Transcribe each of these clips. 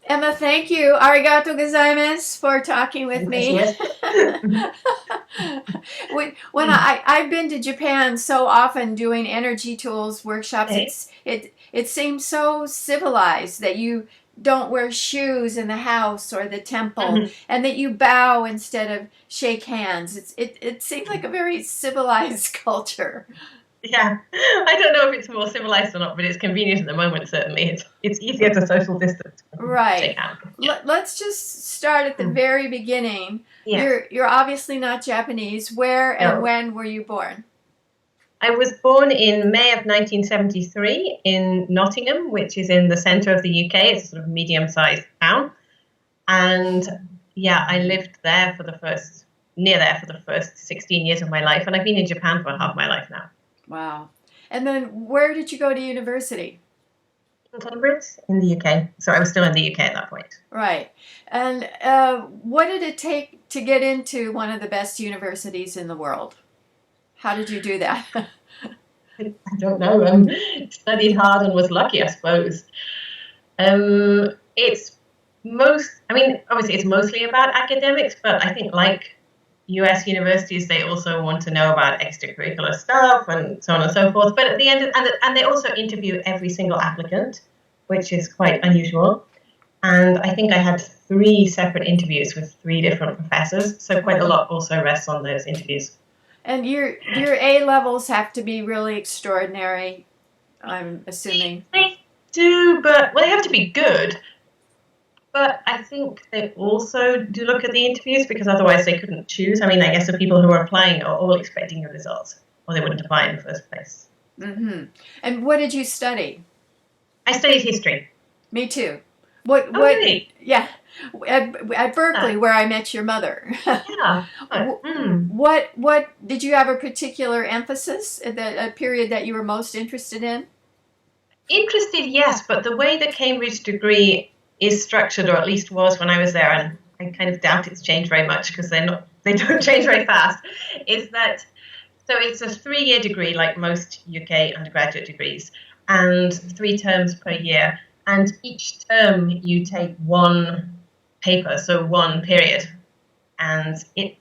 Emma, thank you. Arigato gozaimasu for talking with Thank me. you. I've been to Japan so often doing energy tools workshops, Okay. it seems so civilized that you don't wear shoes in the house or the temple, Mhm. and that you bow instead of shake hands. It seems like a very civilized culture. Yeah, I don't know if it's more civilized or not, but it's convenient at the moment. Certainly, it's easier to social distance when you shake Right. hands. Yeah. Let's just start at the Mm. very beginning. Yes. You're obviously not Japanese. Where and No. when were you born? I was born in May of 1973 in Nottingham, which is in the centre of the UK. It's a sort of medium-sized town, and yeah, I lived there for the first near there for the first 16 years of my life, and I've been in Japan for half my life now. Wow. And then where did you go to university? In Cambridge, in the UK, so I was still in the UK at that point. Right. And what did it take to get into one of the best universities in the world? How did you do that? I don't know. Studied hard and was lucky, I suppose. It's I mean, obviously, it's mostly about academics, but I think, like US universities, they also want to know about extracurricular stuff and so on and so forth. But at the end, and they also interview every single applicant, which is quite unusual. And I think I had three separate interviews with three different professors, so quite a Wow. lot also rests on those interviews. And your A levels have to be really extraordinary, I'm assuming. They do, but well, they have to be good. But I think they also do look at the interviews because otherwise they couldn't choose. I mean, I guess the people who are applying are all expecting a result, or they wouldn't apply in the first place. Mm-hmm. And what did you study? I studied history. Me too. Oh, really? Yeah, at Berkeley, Yeah. where I met your mother. Yeah. What did you have a particular emphasis at a period that you were most interested in? Interested, yes, but the way the Cambridge degree is structured, or at least was when I was there, and I kind of doubt it's changed very much because they don't change very fast, is that so it's a 3 year degree like most UK undergraduate degrees, and 3 terms per year. And each term you take one paper, so one period, and it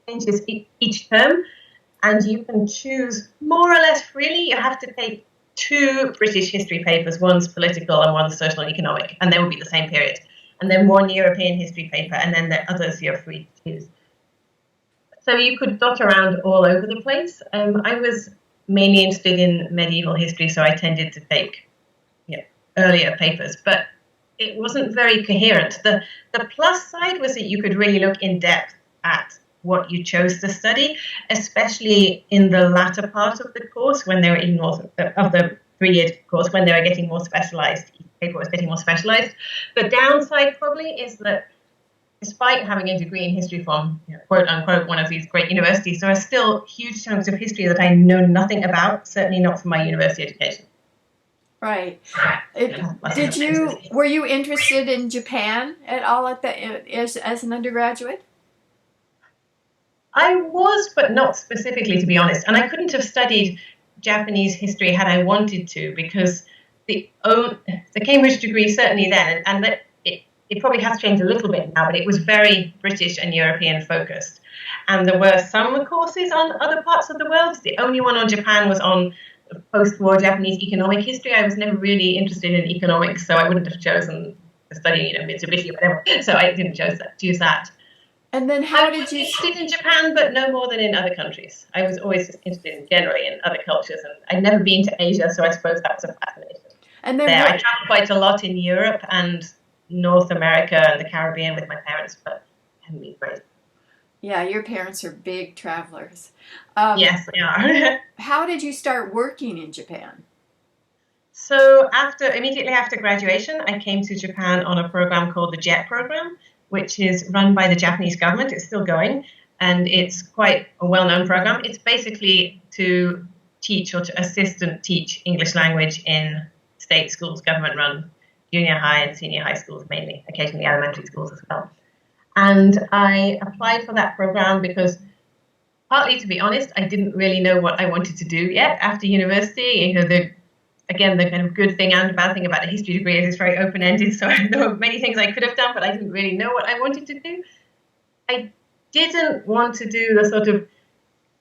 changes each term, and you can choose more or less freely. You have to take two British history papers, one's political and one's social and economic, and they will be the same period. And then one European history paper, and then the others you're free to choose. So you could dot around all over the place. I was mainly interested in medieval history, so I tended to take earlier papers, but it wasn't very coherent. The plus side was that you could really look in depth at what you chose to study, especially in the latter part of the course when they were in more of the 3 year course when they were getting more specialized. Each paper was getting more specialized. The downside probably is that despite having a degree in history from quote unquote one of these great universities, there are still huge chunks of history that I know nothing about, certainly not from my university education. Right. Yeah, Were you interested in Japan at all as an undergraduate? I was, but not specifically, to be honest. And I couldn't have studied Japanese history had I wanted to, because the Cambridge degree certainly then, and it probably has changed a little bit now, but it was very British and European focused. And there were some courses on other parts of the world. The only one on Japan was on post-war Japanese economic history. I was never really interested in economics, so I wouldn't have chosen to study, Mitsubishi or whatever. So I didn't choose that. And then I how was did you? interested in Japan, but no more than in other countries. I was always just interested generally in other cultures, and I'd never been to Asia, so I suppose that was a fascination And then there. I what? traveled quite a lot in Europe and North America and the Caribbean with my parents, but I haven't been great. Yeah, your parents are big travelers. Um, Yes, they are. how did you start working in Japan? So immediately after graduation, I came to Japan on a program called the JET program, which is run by the Japanese government. It's still going, and it's quite a well-known program. It's basically to teach or to assistant teach English language in state schools, government-run junior high and senior high schools mainly, occasionally elementary schools as well. And I applied for that program because partly, to be honest, I didn't really know what I wanted to do yet after university. again, the kind of good thing and bad thing about a history degree is it's very open-ended. So there were many things I could have done, but I didn't really know what I wanted to do. I didn't want to do the sort of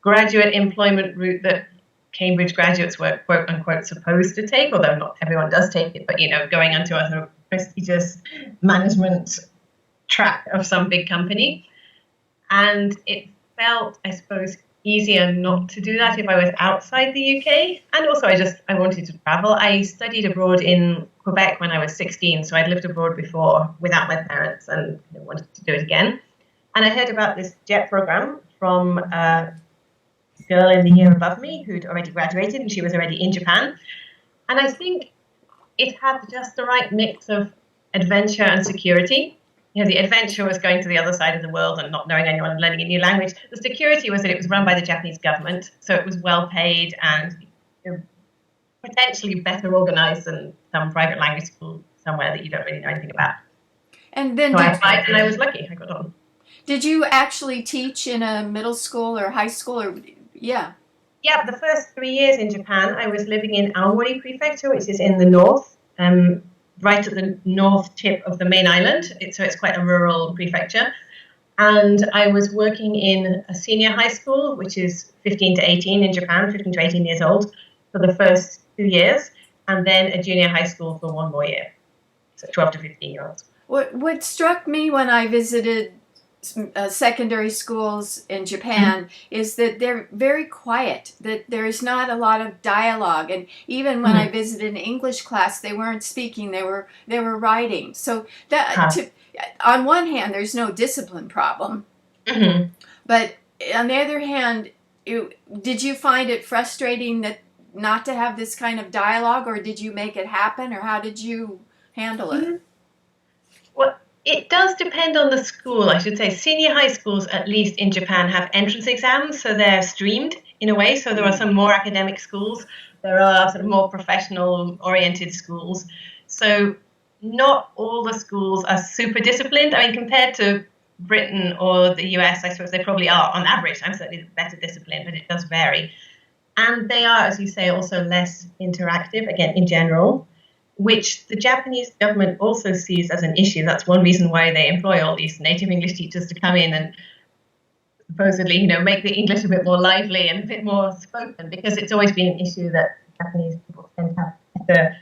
graduate employment route that Cambridge graduates were, quote unquote, supposed to take, although not everyone does take it, but, going onto a sort of prestigious management track of some big company. And it felt, I suppose, easier not to do that if I was outside the UK. And also I wanted to travel. I studied abroad in Quebec when I was 16, so I'd lived abroad before without my parents and wanted to do it again. And I heard about this JET program from a girl in the year above me who'd already graduated, and she was already in Japan. And I think it had just the right mix of adventure and security. The adventure was going to the other side of the world and not knowing anyone and learning a new language. The security was that it was run by the Japanese government, so it was well paid and potentially better organized than some private language school somewhere that you don't really know anything about. And then so I applied and I was lucky. I got on. Did you actually teach in a middle school or high school? Yeah, the first 3 years in Japan, I was living in Aomori Prefecture, which is in the north. Right at the north tip of the main island, so it's quite a rural prefecture. And I was working in a senior high school, which is 15 to 18 in Japan, 15 to 18 years old, for the first 2 years, and then a junior high school for one more year, so 12 to 15-year-olds. What struck me when I visited secondary schools in Japan is that they're very quiet, that there's not a lot of dialogue, and even when I visited an English class, they weren't speaking, they were writing. So that on one hand there's no discipline problem, but on the other hand, did you find it frustrating that not to have this kind of dialogue, or did you make it happen, or how did you handle it? Well, it does depend on the school, I should say. Senior high schools, at least in Japan, have entrance exams, so they're streamed in a way. So there are some more academic schools. There are sort of more professional-oriented schools. So not all the schools are super disciplined. I mean, compared to Britain or the US, I suppose they probably are. On average, I'm certainly better disciplined, but it does vary. And they are, as you say, also less interactive, again, in general, which the Japanese government also sees as an issue. That's one reason why they employ all these native English teachers to come in and supposedly, make the English a bit more lively and a bit more spoken, because it's always been an issue that Japanese people tend to have better,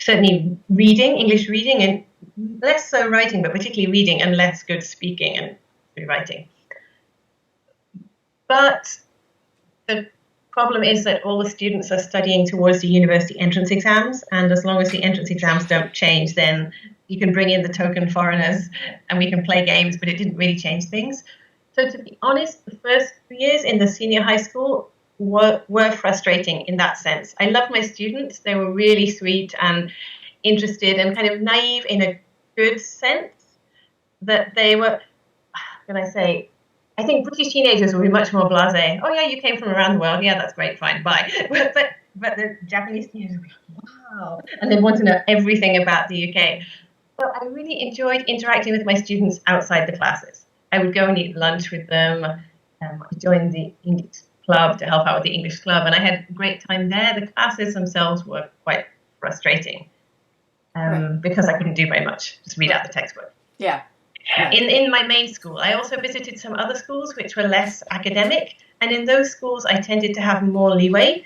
certainly English reading, and less so writing, but particularly reading, and less good speaking and good writing. But the problem is that all the students are studying towards the university entrance exams, and as long as the entrance exams don't change, then you can bring in the token foreigners and we can play games, but it didn't really change things. So to be honest, the first 2 years in the senior high school were frustrating in that sense. I loved my students. They were really sweet and interested and kind of naive in a good sense, that they were, how can I say, I think British teenagers will be much more blasé. Oh, yeah, you came from around the world. Yeah, that's great, fine, bye. But the Japanese teenagers will be like, wow. And they want to know everything about the UK. So I really enjoyed interacting with my students outside the classes. I would go and eat lunch with them. I joined the English club to help out with the English club, and I had a great time there. The classes themselves were quite frustrating because I couldn't do very much, just read out the textbook. Yeah. In my main school, I also visited some other schools which were less academic, and in those schools I tended to have more leeway,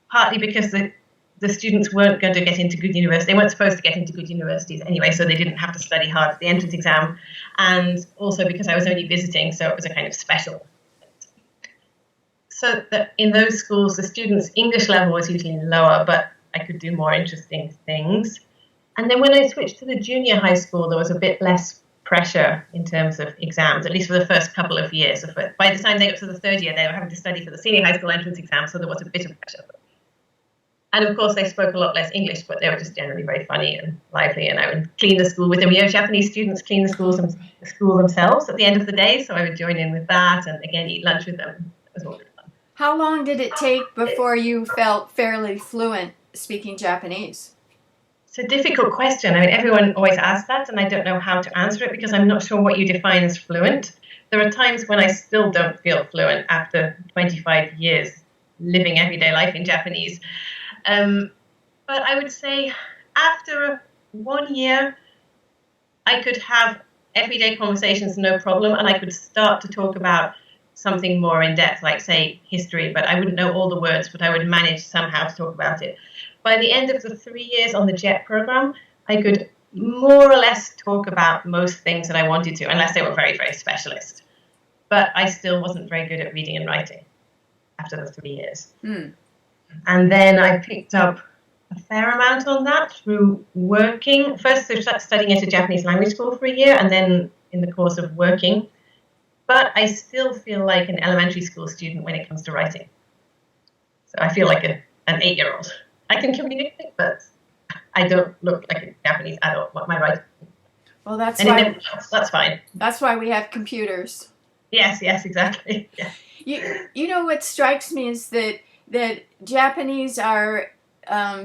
partly because the students weren't going to get into good universities. They weren't supposed to get into good universities anyway, so they didn't have to study hard for the entrance exam, and also because I was only visiting, so it was a kind of special. So that in those schools, the students' English level was usually lower, but I could do more interesting things. And then when I switched to the junior high school, there was a bit less pressure in terms of exams, at least for the first couple of years. By the time they got to the third year, they were having to study for the senior high school entrance exam, so there was a bit of pressure. And of course, they spoke a lot less English, but they were just generally very funny and lively, and I would clean the school with them. Japanese students clean the school themselves at the end of the day, so I would join in with that and, again, eat lunch with them. It was all good fun. How long did it take before you felt fairly fluent speaking Japanese? It's a difficult question. I mean, everyone always asks that, and I don't know how to answer it because I'm not sure what you define as fluent. There are times when I still don't feel fluent after 25 years living everyday life in Japanese. But I would say after 1 year, I could have everyday conversations, no problem, and I could start to talk about something more in depth, like, say, history, but I wouldn't know all the words, but I would manage somehow to talk about it. By the end of the 3 years on the JET program, I could more or less talk about most things that I wanted to, unless they were very, very specialist. But I still wasn't very good at reading and writing after the 3 years. Hmm. And then I picked up a fair amount on that through working. First, through studying at a Japanese language school for a year, and then in the course of working. But I still feel like an elementary school student when it comes to writing. So I feel like an 8-year-old. I can communicate, but I don't look like a Japanese adult. My writing. Well, that's That's fine. That's why we have computers. Yes, exactly. Yeah. You know what strikes me is that Japanese are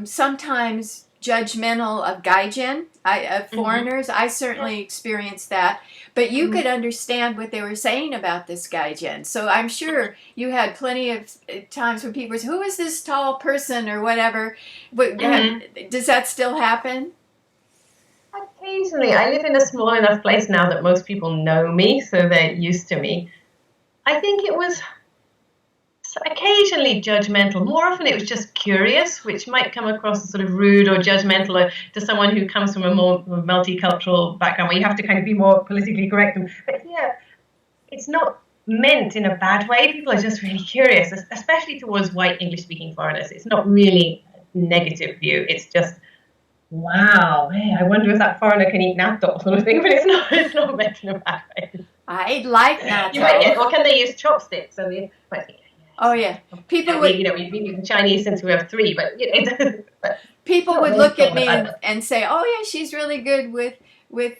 sometimes judgmental of gaijin, of foreigners. I certainly experienced that. But you could understand what they were saying about this gaijin. So I'm sure you had plenty of times when people say, who is this tall person or whatever. But does that still happen? Occasionally. I live in a small enough place now that most people know me, so they're used to me. I think it was occasionally judgmental. More often it was just curious, which might come across as sort of rude or judgmental to someone who comes from a more multicultural background where you have to kind of be more politically correct. But yeah, it's not meant in a bad way. People are just really curious, especially towards white English-speaking foreigners. It's not really a negative view. It's just, wow, hey, I wonder if that foreigner can eat natto sort of thing, but it's not meant in a bad way. I like natto. You might get, or can they use chopsticks? I mean, oh yeah, people would. We've been eating Chinese since we were 3, but but people would look at me and say, "Oh yeah, she's really good with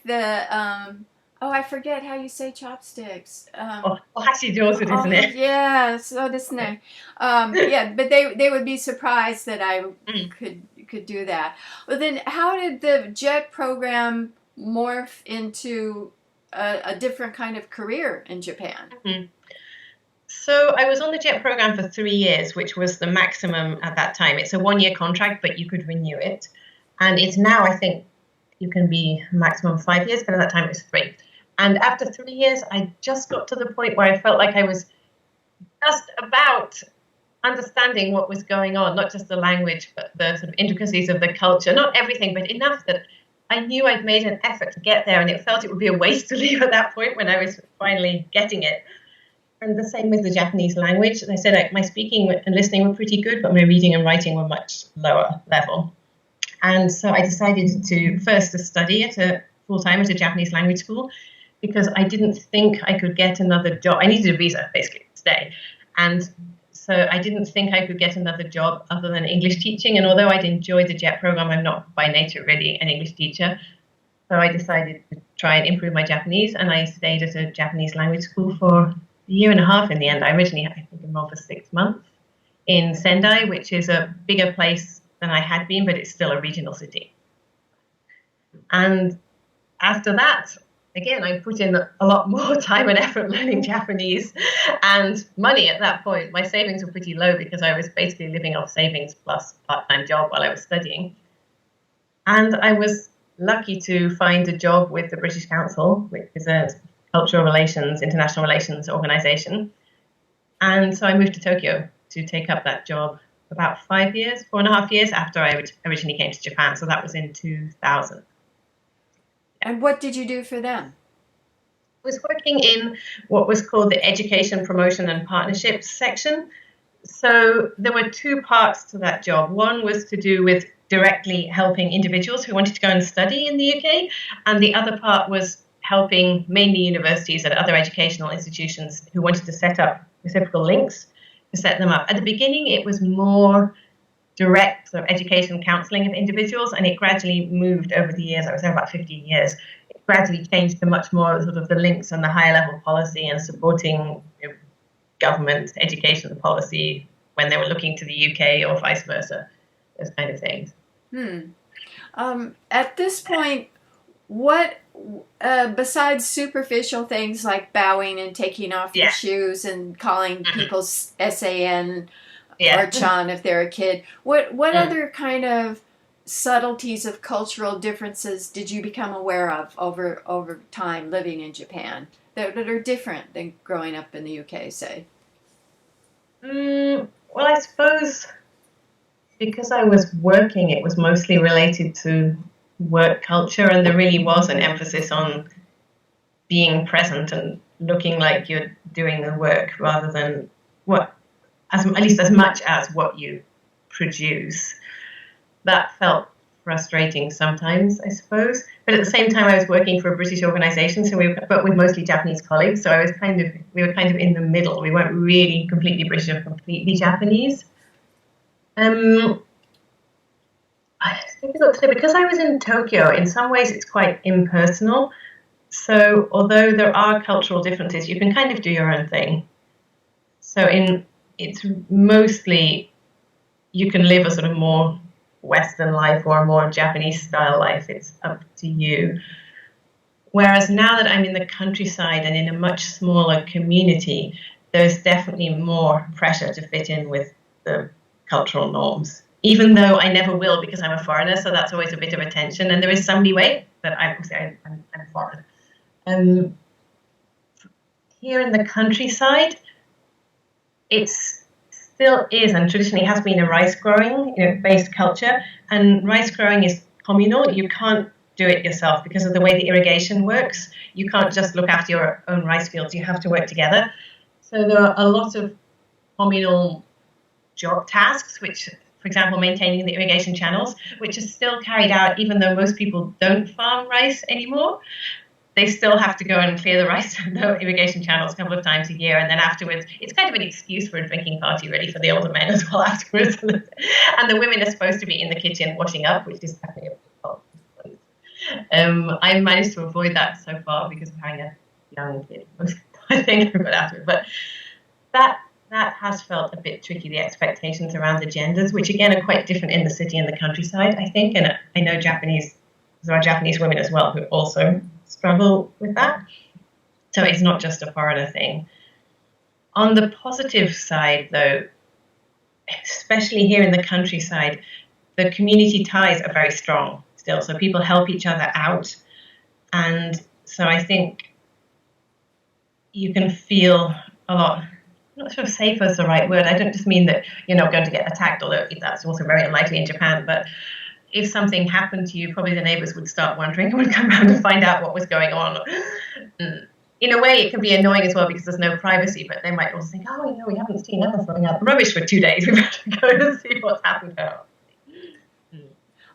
the." Oh, I forget how you say chopsticks. Isn't it? Yeah, so desu ne. Yeah, but they would be surprised that I could do that. Well, then, how did the JET program morph into a different kind of career in Japan? Mm-hmm. So I was on the JET program for 3 years, which was the maximum at that time. It's a 1-year contract, but you could renew it. And it's now, I think, you can be maximum 5 years, but at that time it was 3. And after 3 years, I just got to the point where I felt like I was just about understanding what was going on, not just the language, but the sort of intricacies of the culture. Not everything, but enough that I knew I'd made an effort to get there, and it felt it would be a waste to leave at that point when I was finally getting it. And the same with the Japanese language. As I said, like, my speaking and listening were pretty good, but my reading and writing were much lower level. And so I decided to first study full-time at a Japanese language school, because I didn't think I could get another job. I needed a visa, basically, to stay. And so I didn't think I could get another job other than English teaching. And although I'd enjoyed the JET program, I'm not by nature really an English teacher. So I decided to try and improve my Japanese, and I stayed at a Japanese language school for a year and a half in the end. I originally, I think, enrolled for 6 months in Sendai, which is a bigger place than I had been, but it's still a regional city. And after that, again, I put in a lot more time and effort learning Japanese and money at that point. My savings were pretty low because I was basically living off savings plus part-time job while I was studying. And I was lucky to find a job with the British Council, which is a cultural relations, international relations organization. And so I moved to Tokyo to take up that job about 4.5 years after I originally came to Japan. So that was in 2000. And what did you do for them? I was working in what was called the Education Promotion and Partnerships section. So there were 2 parts to that job. One was to do with directly helping individuals who wanted to go and study in the UK, and the other part was helping mainly universities and other educational institutions who wanted to set up reciprocal links to set them up. At the beginning, it was more direct sort of education counselling of individuals, and it gradually moved over the years. I was there about 15 years. It gradually changed to much more sort of the links and the higher level policy and supporting government education policy when they were looking to the UK or vice versa, those kind of things. At this point, what, besides superficial things like bowing and taking off your shoes and calling people SAN or Chan if they're a kid, what other kind of subtleties of cultural differences did you become aware of over time living in Japan that are different than growing up in the UK, say? Well, I suppose because I was working, it was mostly related to work culture, and there really was an emphasis on being present and looking like you're doing the work rather than at least as much as what you produce. That felt frustrating sometimes, I suppose. But at the same time, I was working for a British organisation, but with mostly Japanese colleagues. So we were kind of in the middle. We weren't really completely British or completely Japanese. It's difficult to say because I was in Tokyo. In some ways, it's quite impersonal. So although there are cultural differences, you can kind of do your own thing. So it's mostly you can live a sort of more Western life or a more Japanese style life. It's up to you. Whereas now that I'm in the countryside and in a much smaller community, there's definitely more pressure to fit in with the cultural norms. Even though I never will because I'm a foreigner, so that's always a bit of a tension. And there is some leeway, but I'm foreign. Here in the countryside, it still is and traditionally has been a rice growing based culture, and rice growing is communal. You can't do it yourself because of the way the irrigation works. You can't just look after your own rice fields. You have to work together. So there are a lot of communal job tasks, which, for example, maintaining the irrigation channels, which is still carried out even though most people don't farm rice anymore. They still have to go and clear the rice the irrigation channels a couple of times a year, and then afterwards, it's kind of an excuse for a drinking party, really, for the older men as well afterwards. And the women are supposed to be in the kitchen washing up, which is definitely a problem. I've managed to avoid that so far because of having a young kid. I think I've got after it, but that has felt a bit tricky. The expectations around the genders, which again are quite different in the city and the countryside, I think, and I know there are Japanese women as well who also struggle with that. So it's not just a foreigner thing. On the positive side, though, especially here in the countryside, the community ties are very strong still. So people help each other out. And so I think you can feel a lot, I'm not sure if safer is the right word. I don't just mean that you're not going to get attacked, although that's also very unlikely in Japan, but if something happened to you, probably the neighbours would start wondering and would come around to find out what was going on. In a way, it can be annoying as well because there's no privacy, but they might also think, we haven't seen Emma throwing out the rubbish for 2 days. We've got to go and see what's happened to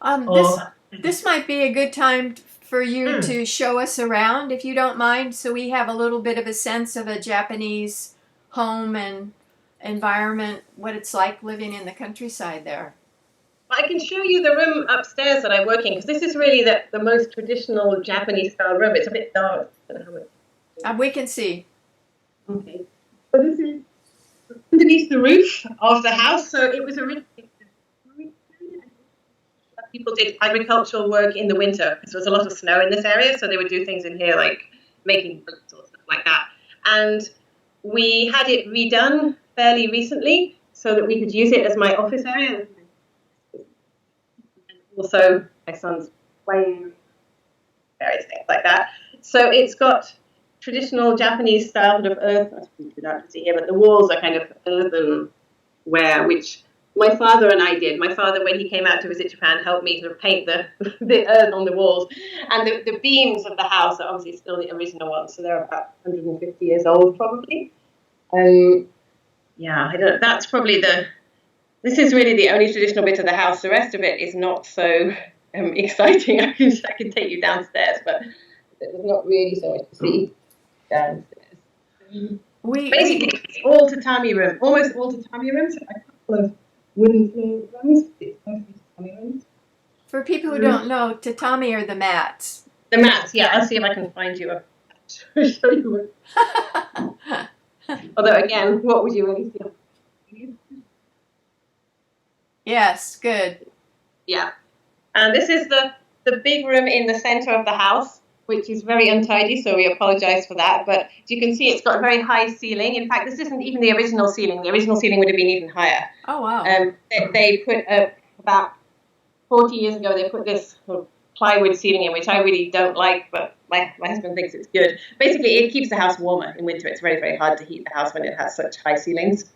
her. This might be a good time for you to show us around, if you don't mind, so we have a little bit of a sense of a Japanese home and environment, what it's like living in the countryside there. I can show you the room upstairs that I work in, because this is really the most traditional Japanese-style room. It's a bit dark. I don't know how much. We can see. Okay. So this is underneath the roof of the house. So it was originally people did agricultural work in the winter because there was a lot of snow in this area, so they would do things in here like making boats or stuff like that. And we had it redone fairly recently so that we could use it as my office area. Also, my son's playing, various things like that. So it's got traditional Japanese style sort of earth. I don't see here, but the walls are kind of earthenware, which my father and I did. My father, when he came out to visit Japan, helped me sort of paint the earth on the walls. And the beams of the house are obviously still the original ones, so they're about 150 years old, probably. That's probably this is really the only traditional bit of the house. The rest of it is not so exciting. I can take you downstairs, but there's not really so much to see downstairs. Basically, it's all tatami room, almost all tatami rooms. A couple of wooden floor rooms. It's mostly tatami rooms. For people who don't know, tatami are the mats. The mats, yeah. I'll see if I can find you show you one. Although, again, what would you really feel? Yes, good. Yeah. And this is the big room in the center of the house, which is very untidy, so we apologize for that. But as you can see, it's got a very high ceiling. In fact, this isn't even the original ceiling. The original ceiling would have been even higher. Oh, wow. They put about 40 years ago, they put this sort of plywood ceiling in, which I really don't like, but my husband thinks it's good. Basically, it keeps the house warmer in winter. It's very, very hard to heat the house when it has such high ceilings.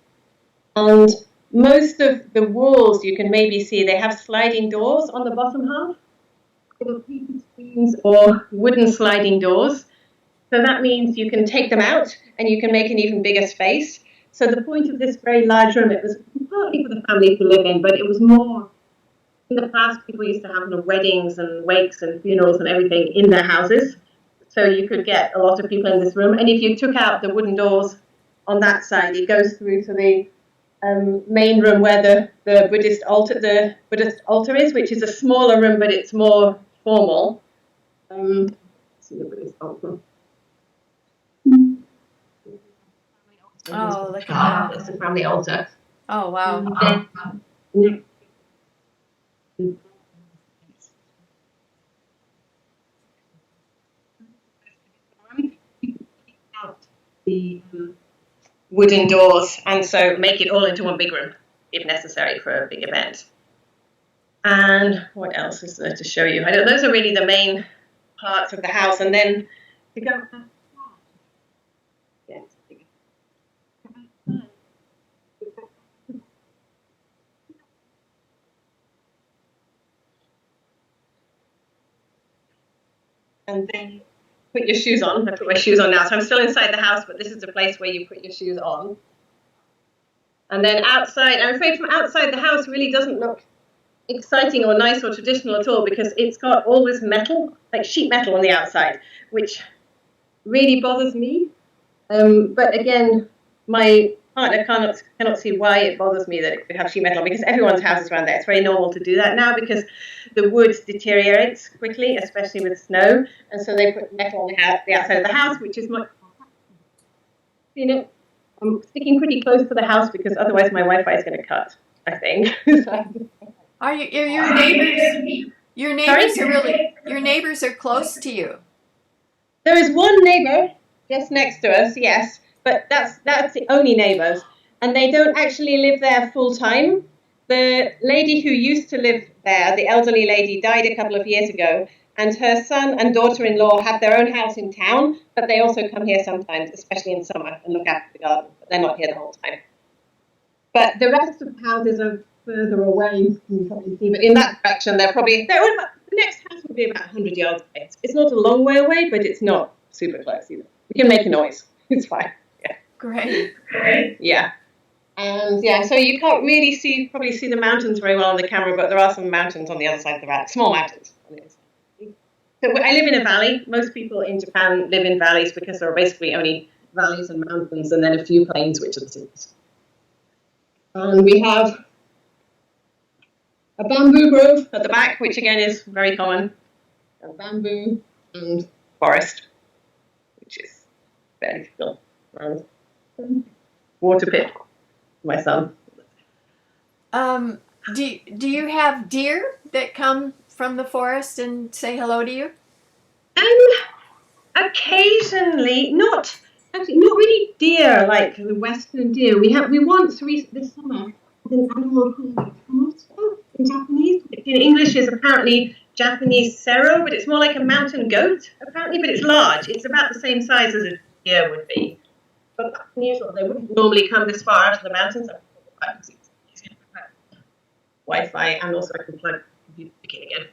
And most of the walls, you can maybe see, they have sliding doors on the bottom half, little paper screens or wooden sliding doors. So that means you can take them out and you can make an even bigger space. So the point of this very large room, it was partly for the family to live in, but it was more, in the past, people used to have weddings and wakes and funerals and everything in their houses. So you could get a lot of people in this room. And if you took out the wooden doors on that side, it goes through to the main room where the Buddhist altar is, which is a smaller room, but it's more formal. Let's see the Buddhist altar. Oh, look at that. It's the family altar. Oh, wow. The wooden doors, and so make it all into one big room if necessary for a big event. And what else is there to show you? Those are really the main parts of the house. And then to go and then put your shoes on. I put my shoes on now, so I'm still inside the house, but this is the place where you put your shoes on. And then outside, I'm afraid from outside the house really doesn't look exciting or nice or traditional at all, because it's got all this metal, like sheet metal on the outside, which really bothers me. But again, my partner cannot see why it bothers me that we have sheet metal, because everyone's houses around there, it's very normal to do that now, because the wood deteriorates quickly, especially with snow, and so they put metal on the outside of the house, which is much more. I'm sticking pretty close to the house because otherwise my Wi-Fi is going to cut, I think. Are your neighbors? Your neighbors Sorry? are really. Your neighbors are close to you. There is one neighbour just next to us, yes, but that's the only neighbours, and they don't actually live there full time. The lady who used to live there, the elderly lady, died a couple of years ago, and her son and daughter-in-law have their own house in town, but they also come here sometimes, especially in summer, and look after the garden, but they're not here the whole time. But the rest of the houses are further away, you can probably see, but in that direction, the next house will be about 100 yards away. It's not a long way away, but it's not super close either. We can make a noise. It's fine. Yeah. Great. Yeah. And yeah, so you can't really probably see the mountains very well on the camera, but there are some mountains on the other side of the valley, small mountains on the other side. So I live in a valley. Most people in Japan live in valleys because there are basically only valleys and mountains and then a few plains, which are the cities. And we have a bamboo grove at the back, which again is very common. A bamboo and forest, which is very still. Water pit, my son. Do you have deer that come from the forest and say hello to you? Occasionally, not really deer like the western deer. We once this summer had an animal called komodo in Japanese. In English is apparently Japanese sero, but it's more like a mountain goat apparently, but it's large. It's about the same size as a deer would be. But that's unusual. They wouldn't normally come this far out of the mountains. Wi-Fi, and also I can plug the computer again.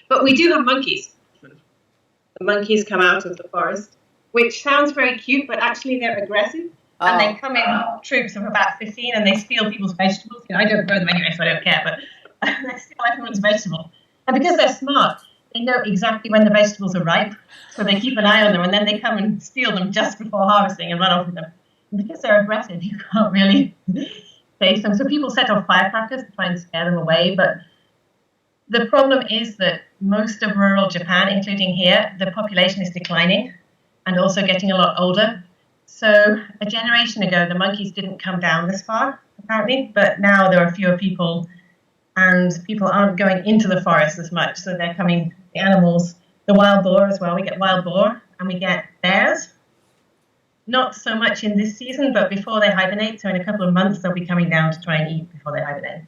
But we do have monkeys. The monkeys come out of the forest, which sounds very cute, but actually they're aggressive. Oh. And they come in troops of about 15 and they steal people's vegetables. I don't grow them anyway, so I don't care, but they steal everyone's vegetables. And because they're smart, they know exactly when the vegetables are ripe, so they keep an eye on them, and then they come and steal them just before harvesting and run off with them. And because they're aggressive, you can't really face them. So people set off firecrackers to try and scare them away, but the problem is that most of rural Japan, including here, the population is declining and also getting a lot older. So a generation ago, the monkeys didn't come down this far, apparently, but now there are fewer people and people aren't going into the forest as much. So they're coming, the animals, the wild boar as well. We get wild boar and we get bears. Not so much in this season, but before they hibernate. So in a couple of months, they'll be coming down to try and eat before they hibernate.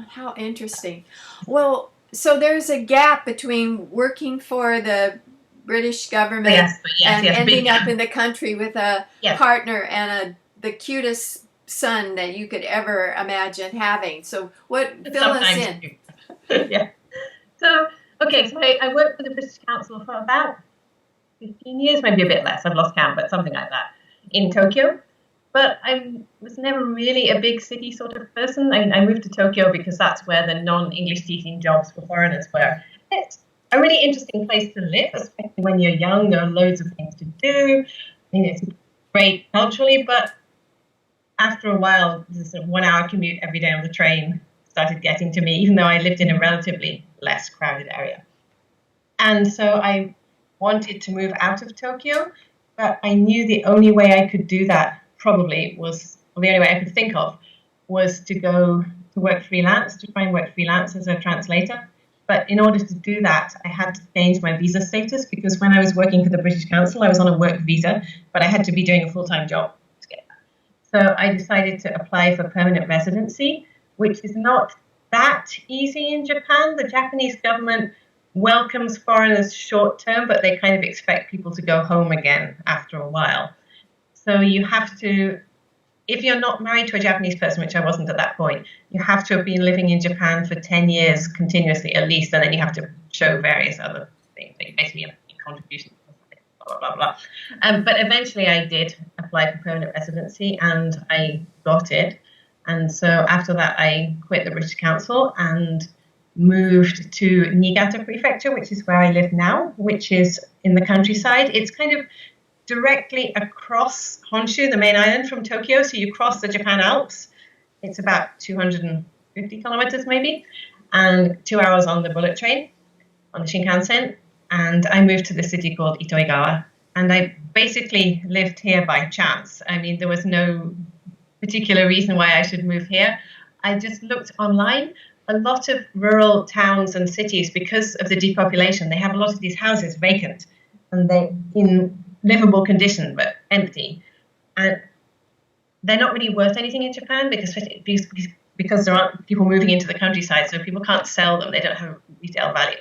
How interesting. Well, so there's a gap between working for the British government and Yes, big ending up gap. in the country with a Yes, partner and the cutest son that you could ever imagine having. So what, fill us sometimes. in. Yeah. So, okay, so I worked for the British Council for about 15 years, maybe a bit less. I've lost count, but something like that, in Tokyo. But I was never really a big city sort of person. I moved to Tokyo because that's where the non-English speaking jobs for foreigners were. It's a really interesting place to live, especially when you're young. There are loads of things to do. I mean, it's great culturally, but after a while, the sort of 1 hour commute every day on the train started getting to me, even though I lived in a relatively less crowded area. And so I wanted to move out of Tokyo, but I knew the only way I could do that probably was, or the only way I could think of, was to go to work freelance, to try and work freelance as a translator. But in order to do that, I had to change my visa status because when I was working for the British Council, I was on a work visa, but I had to be doing a full-time job to get that. So I decided to apply for permanent residency, which is not that easy in Japan. The Japanese government welcomes foreigners short term, but they kind of expect people to go home again after a while. So you have to, if you're not married to a Japanese person, which I wasn't at that point, you have to have been living in Japan for 10 years continuously at least, and then you have to show various other things, like basically a contribution, blah, blah, blah. But eventually I did apply for permanent residency and I got it. And so after that, I quit the British Council and moved to Niigata Prefecture, which is where I live now, which is in the countryside. It's kind of directly across Honshu, the main island, from Tokyo. So you cross the Japan Alps. It's about 250 kilometers maybe, and 2 hours on the bullet train, on the Shinkansen. And I moved to the city called Itoigawa. And I basically lived here by chance. I mean, there was no particular reason why I should move here. I just looked online. A lot of rural towns and cities, because of the depopulation, they have a lot of these houses vacant and they in livable condition but empty. And they're not really worth anything in Japan because there aren't people moving into the countryside, so people can't sell them. They don't have retail value.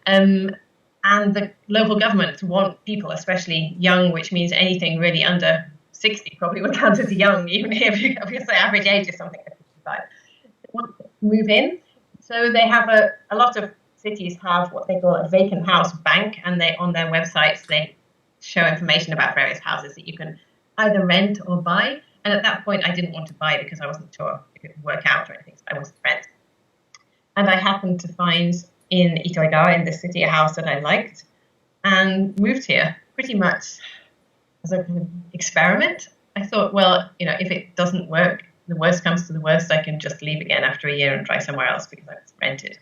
And the local government want people, especially young, which means anything really under 60 probably would count as young, even if the average age is something like 55. They want to move in. So they have a lot of cities have what they call a vacant house bank, and they on their websites they show information about various houses that you can either rent or buy. And at that point, I didn't want to buy because I wasn't sure if it would work out or anything, so I wanted to rent. And I happened to find in Itoigawa, in the city, a house that I liked and moved here pretty much as a kind of experiment. I thought, well, if it doesn't work, the worst comes to the worst, I can just leave again after a year and try somewhere else because I was rented.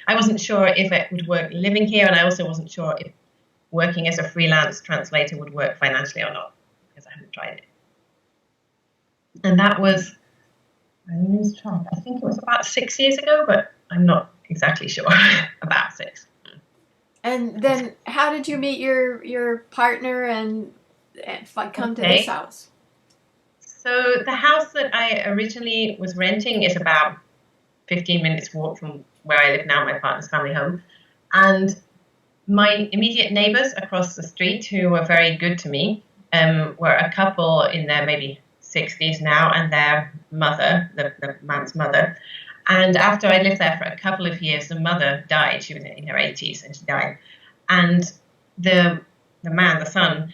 I wasn't sure if it would work living here, and I also wasn't sure if working as a freelance translator would work financially or not because I hadn't tried it. And that was, I lose track, I think it was about 6 years ago, but I'm not exactly sure. About 6. And then how did you meet your partner and come to this house? So the house that I originally was renting is about 15 minutes walk from where I live now, my partner's family home. And my immediate neighbors across the street, who were very good to me, were a couple in their maybe 60s now, and their mother, the man's mother. And after I lived there for a couple of years, the mother died. She was in her 80s and she died. And the man, the son,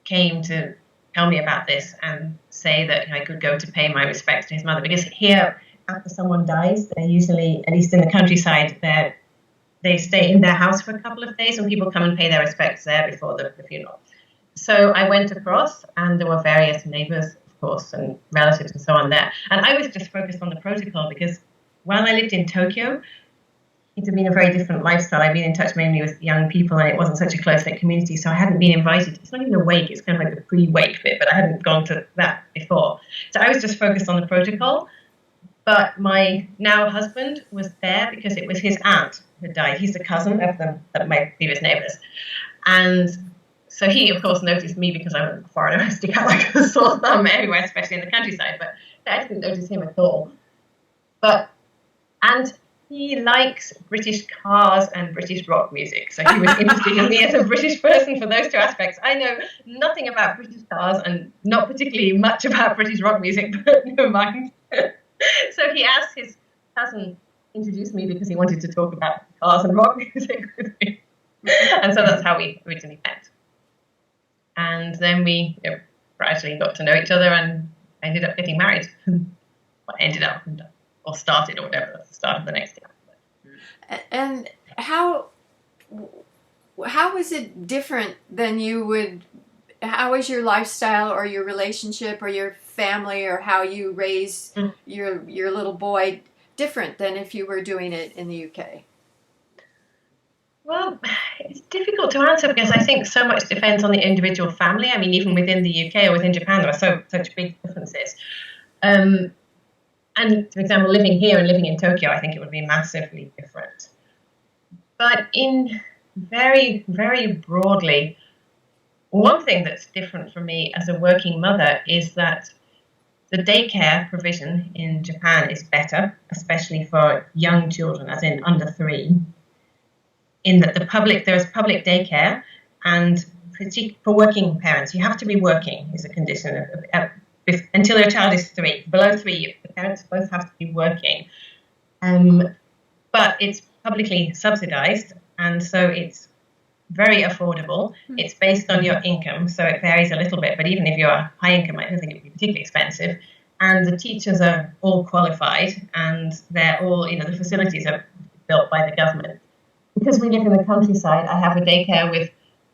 came to tell me about this and say that I could go to pay my respects to his mother. Because here, after someone dies, they're usually, at least in the countryside, they stay in their house for a couple of days and people come and pay their respects there before the funeral. So I went across and there were various neighbors, of course, and relatives and so on there. And I was just focused on the protocol because while I lived in Tokyo, it had been a very different lifestyle. I'd been in touch mainly with young people and it wasn't such a close-knit community, so I hadn't been invited. It's not even a wake, it's kind of like the pre-wake bit, but I hadn't gone to that before. So I was just focused on the protocol. But my now husband was there because it was his aunt who died. He's a cousin of my previous neighbors. And so he, of course, noticed me because I was a foreigner. I stick out like a sore thumb everywhere, especially in the countryside. But I didn't notice him at all. But And he likes British cars and British rock music. So he was interested in me as a British person for those two aspects. I know nothing about British cars and not particularly much about British rock music, but never mind. So he asked his cousin to introduce me because he wanted to talk about cars and rock music with me. And so that's how we originally met. And then we gradually got to know each other and ended up getting married. Or started, or whatever, that's the start of the next year. And how is it different than you would? How is your lifestyle, or your relationship, or your family, or how you raise your little boy different than if you were doing it in the UK? Well, it's difficult to answer because I think so much depends on the individual family. I mean, even within the UK or within Japan, there are such big differences. And, for example, living here and living in Tokyo, I think it would be massively different. But in very, very broadly, one thing that's different for me as a working mother is that the daycare provision in Japan is better, especially for young children, as in under 3. In that there's public daycare, and for working parents, you have to be working is a condition until your child is 3. Below 3, the parents both have to be working. But it's publicly subsidized, and so it's very affordable. It's based on your income, so it varies a little bit, but even if you're high income, I don't think it would be particularly expensive. And the teachers are all qualified, and they're all, the facilities are built by the government. Because we live in the countryside, I have a daycare with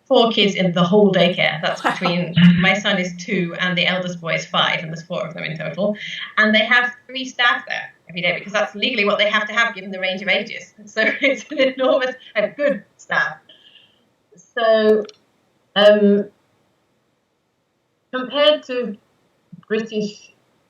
4 kids in the whole daycare. That's between, my son is 2 and the eldest boy is 5, and there's 4 of them in total. And they have 3 staff there every day because that's legally what they have to have given the range of ages. So it's an enormous and good staff. So compared to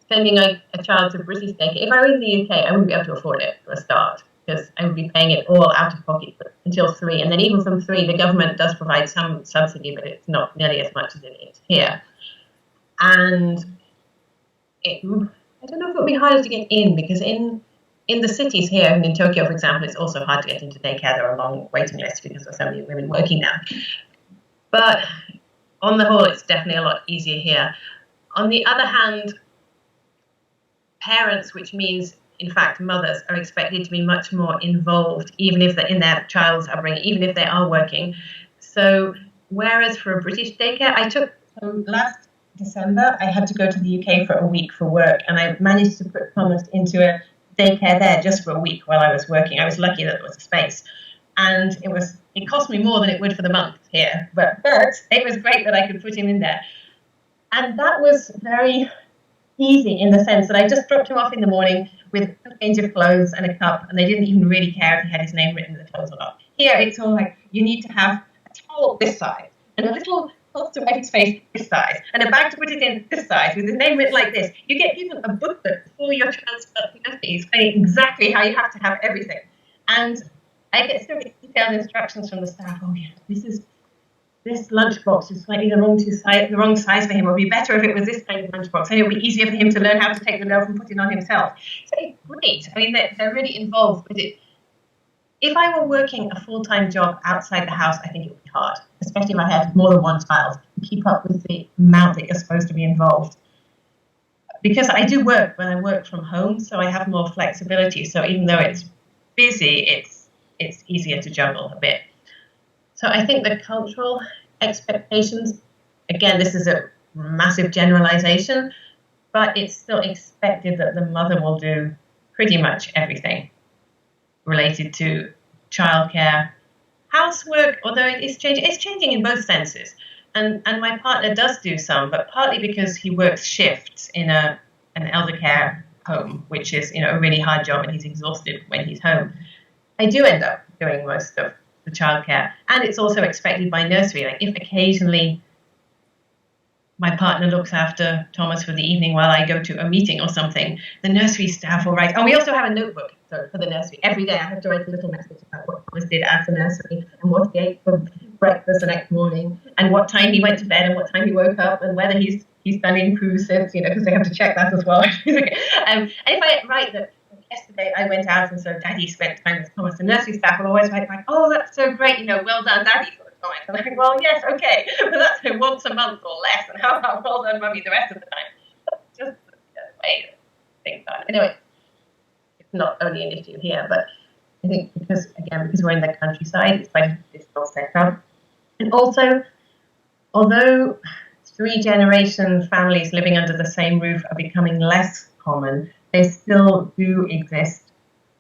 sending a child to British daycare, if I were in the UK, I wouldn't be able to afford it for a start, because I would be paying it all out of pocket until 3. And then even from 3, the government does provide some subsidy, but it's not nearly as much as it is here. And I don't know if it would be harder to get in, because in the cities here, and in Tokyo, for example, it's also hard to get into daycare. There are long waiting lists because there's so many women working now. But on the whole, it's definitely a lot easier here. On the other hand, parents, which means in fact, mothers are expected to be much more involved, even if they're in their child's upbringing, even if they are working. So, whereas for a British daycare, last December, I had to go to the UK for a week for work, and I managed to put Thomas into a daycare there just for a week while I was working. I was lucky that there was a space, and it cost me more than it would for the month here, but it was great that I could put him in there, and that was very easy in the sense that I just dropped him off in the morning with a change of clothes and a cup, and they didn't even really care if he had his name written in the clothes or not. Here, it's all like, you need to have a towel this size, and a little cloth to wipe his face this size, and a bag to put it in this size, with his name written like this. You get given a booklet before your child starts university explaining exactly how you have to have everything. And I still get detailed instructions from the staff. Oh yeah, this lunchbox is slightly the wrong size for him. It would be better if it was this kind of lunchbox, and it would be easier for him to learn how to take the loaf and put it on himself. So it's great. I mean, they're really involved with it. If I were working a full-time job outside the house, I think it would be hard, especially if I had more than one child, to keep up with the amount that you're supposed to be involved. Because I do work when I work from home, so I have more flexibility. So even though it's busy, it's easier to juggle a bit. So I think the cultural expectations, again, this is a massive generalization, but it's still expected that the mother will do pretty much everything related to childcare, housework, although it's changing in both senses. And my partner does do some, but partly because he works shifts in an elder care home, which is a really hard job, and he's exhausted when he's home. I do end up doing most of the childcare, and it's also expected by nursery. Like if occasionally my partner looks after Thomas for the evening while I go to a meeting or something, the nursery staff will write. And we also have a notebook for the nursery. Every day I have to write a little message about what Thomas did at the nursery and what he ate for breakfast the next morning, and what time he went to bed and what time he woke up, and whether he's done improved since, because they have to check that as well. And if I write that yesterday I went out and so Daddy spent time with Thomas. The nursery staff will always write back, oh, that's so great, well done, Daddy, for the time. And I think, well, yes, okay, but that's like once a month or less, and how about well done, Mummy, the rest of the time? Just the way to think that. Anyway, it's not only an issue here, but I think because we're in the countryside, it's quite a difficult setup. And also, although 3-generation families living under the same roof are becoming less common, they still do exist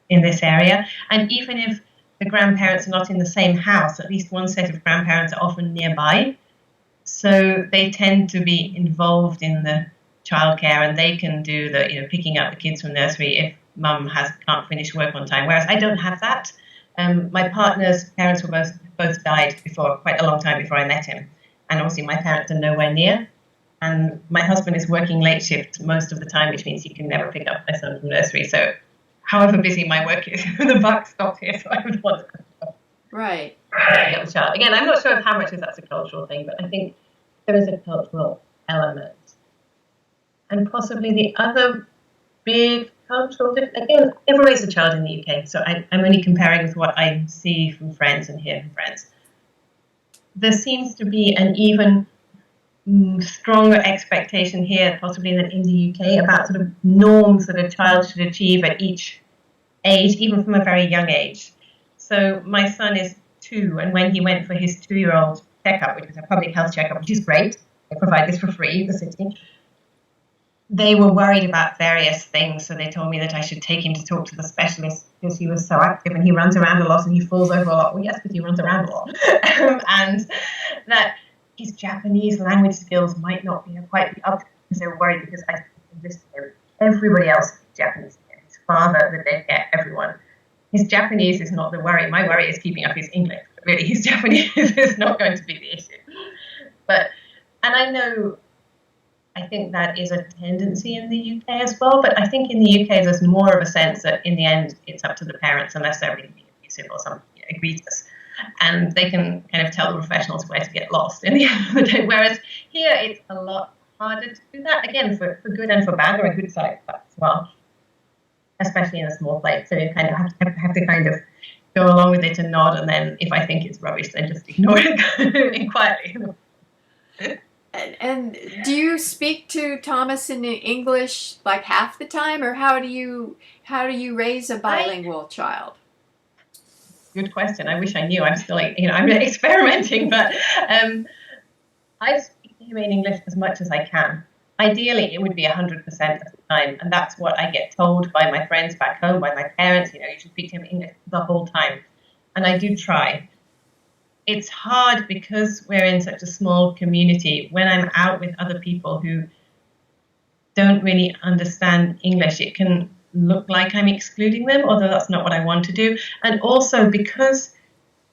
in this area. And even if the grandparents are not in the same house, at least one set of grandparents are often nearby. So they tend to be involved in the childcare, and they can do the picking up the kids from nursery if mum can't finish work on time. Whereas I don't have that. My partner's parents were both died before, quite a long time before I met him. And obviously my parents are nowhere near. And my husband is working late shift most of the time, which means he can never pick up my son from nursery. So however busy my work is, the buck stops here, so I would want to right. get the child. Again, I'm not sure of how much of that's a cultural thing, but I think there is a cultural element. And possibly the other big cultural difference, again, never raised a child in the UK, so I'm only comparing with what I see from friends and hear from friends. There seems to be an even stronger expectation here, possibly than in the UK, about sort of norms that a child should achieve at each age, even from a very young age. So my son is 2, and when he went for his 2-year-old checkup, which was a public health checkup, which is great, they provide this for free, the city, they were worried about various things, so they told me that I should take him to talk to the specialist because he was so active and he runs around a lot and he falls over a lot. Well, yes, because he runs around a lot. And that his Japanese language skills might not be quite up because they were worried because I speak English to him. Everybody else speaks Japanese to him. His father, the daycare, everyone. His Japanese is not the worry. My worry is keeping up his English. But really, his Japanese is not going to be the issue. I think that is a tendency in the UK as well, but I think in the UK there's more of a sense that in the end it's up to the parents unless they're really abusive or something egregious. And they can kind of tell the professionals where to get lost in the end of the day. Whereas here it's a lot harder to do that, again, for good and for bad, or a good side of that as well, especially in a small place. So you kind of have to kind of go along with it and nod, and then if I think it's rubbish, then just ignore it quietly. And do you speak to Thomas in English like half the time, or how do you raise a bilingual child? Good question. I wish I knew. I'm still, I'm experimenting, but I speak to him in English as much as I can. Ideally, it would be 100% of the time, and that's what I get told by my friends back home, by my parents. You should speak to him in English the whole time, and I do try. It's hard because we're in such a small community. When I'm out with other people who don't really understand English, it can look like I'm excluding them, although that's not what I want to do. And also because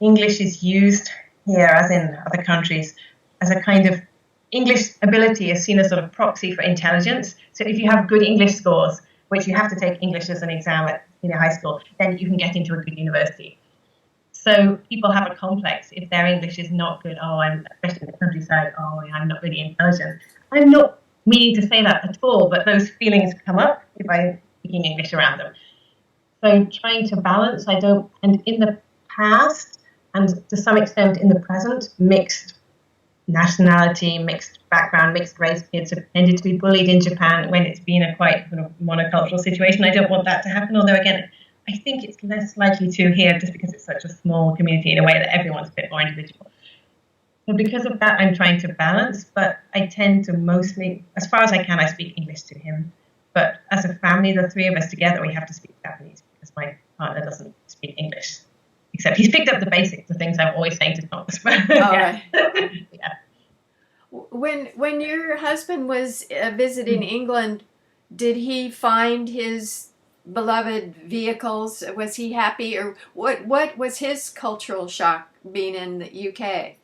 English is used here, as in other countries, as a kind of English ability is seen as sort of proxy for intelligence. So if you have good English scores, which you have to take English as an exam at high school, then you can get into a good university. So people have a complex if their English is not good. Especially in the countryside, I'm not really intelligent. I'm not meaning to say that at all, but those feelings come up if I'm speaking English around them. So trying to balance, and in the past, and to some extent in the present, mixed nationality, mixed background, mixed race kids have tended to be bullied in Japan when it's been a quite sort of monocultural situation. I don't want that to happen, although again, I think it's less likely to here just because it's such a small community in a way that everyone's a bit more individual. So because of that, I'm trying to balance, but I tend to mostly, as far as I can, I speak English to him. But as a family, the 3 of us together, we have to speak Japanese because my partner doesn't speak English. Except he's picked up the basics, the things I'm always saying to Thomas. Yeah. Yeah. When your husband was visiting England, did he find his beloved vehicles? Was he happy, or what was his cultural shock being in the UK?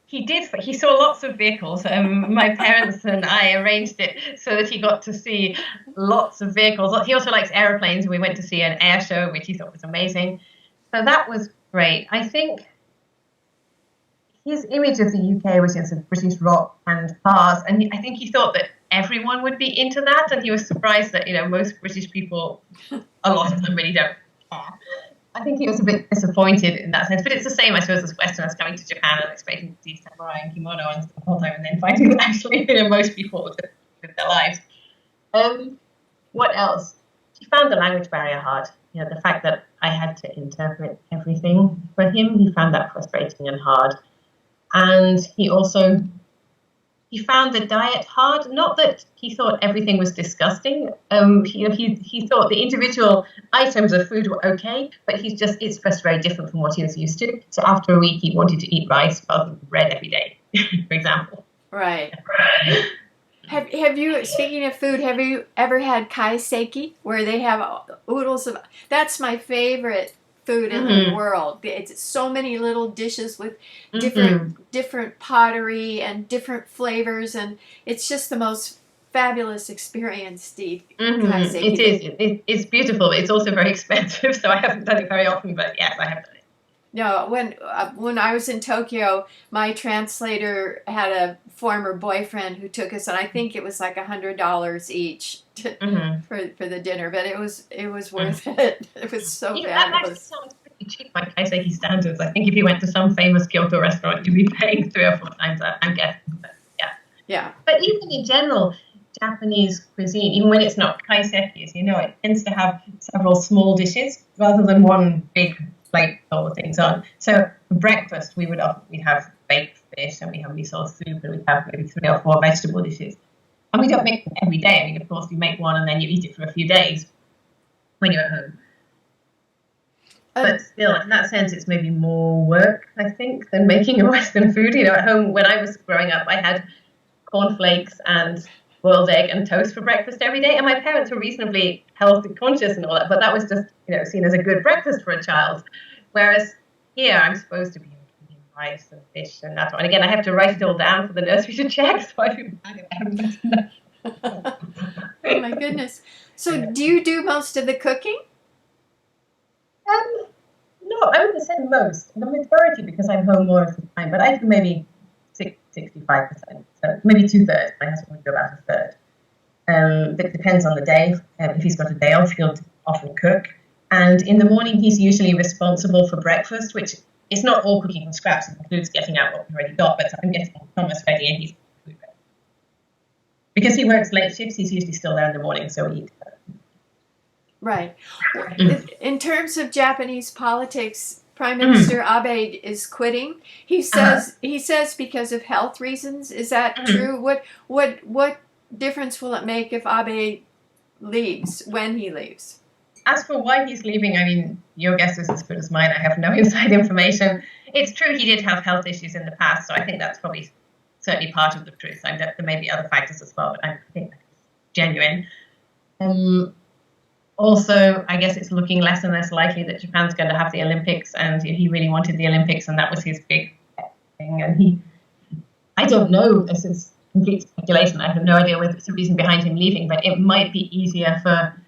He did. He saw lots of vehicles. My parents and I arranged it so that he got to see lots of vehicles. He also likes aeroplanes. We went to see an air show, which he thought was amazing. So that was great. I think his image of the UK was just British rock and cars, and I think he thought that everyone would be into that, and he was surprised that most British people, a lot of them really don't care. I think he was a bit disappointed in that sense, but it's the same, I suppose, as Westerners coming to Japan and expecting to see samurai and kimono and stuff the whole time, and then finding that actually, most people just live their lives. What else? He found the language barrier hard. The fact that I had to interpret everything for him, he found that frustrating and hard. And he found the diet hard. Not that he thought everything was disgusting. He thought the individual items of food were okay, but it's just very different from what he was used to. So after a week, he wanted to eat rice rather than bread every day, for example. Right. Have you, speaking of food, have you ever had kaiseki, where they have oodles of, that's my favorite food in the world. It's so many little dishes with different pottery and different flavors, and it's just the most fabulous experience, Steve. It is. It's beautiful. It's also very expensive, so I haven't done it very often, but yes, I have done it. No, when I was in Tokyo, my translator had a former boyfriend who took us, and I think it was like $100 each for the dinner, but it was worth it. It was so fabulous. That actually sounds pretty cheap by kaiseki standards. I think if you went to some famous Kyoto restaurant, you'd be paying 3 or 4 times that, I'm guessing. But yeah. But even in general, Japanese cuisine, even when it's not kaiseki, as you know, it tends to have several small dishes rather than one big plate with all the things on. So for breakfast, we'd have baked fish, and we have miso soup, and we'd have maybe 3 or 4 vegetable dishes. And we don't make them every day. I mean, of course, you make one and then you eat it for a few days when you're at home. But still, in that sense, it's maybe more work, I think, than making a Western food. At home, when I was growing up, I had cornflakes and boiled egg and toast for breakfast every day, and my parents were reasonably health conscious and all that, but that was just seen as a good breakfast for a child. Whereas here, I'm supposed to be eating rice and fish and that one. And again, I have to write it all down for the nursery to check, so I feel bad if I haven't done enough. Oh my goodness! So, do you do most of the cooking? No, I wouldn't say most. The majority, because I'm home more of the time, but I do maybe 65%, so maybe 2/3. My husband would do about 1/3. It depends on the day. If he's got a day off, he'll often cook. And in the morning, he's usually responsible for breakfast, which is not all cooking from scratch. It includes getting out what we've already got, but I'm getting Thomas ready and he's food ready. Because he works late shifts, he's usually still there in the morning, so we eat. Right. In terms of Japanese politics, Prime Minister Abe is quitting. He says because of health reasons. Is that true? What difference will it make if Abe leaves, when he leaves? As for why he's leaving, I mean, your guess is as good as mine. I have no inside information. It's true he did have health issues in the past, so I think that's probably certainly part of the truth. There may be other factors as well, but I think that's genuine. Also, I guess it's looking less and less likely that Japan's going to have the Olympics, and he really wanted the Olympics, and that was his big thing. And I don't know, this is complete speculation, I have no idea whether it's a reason behind him leaving, but it might be easier for,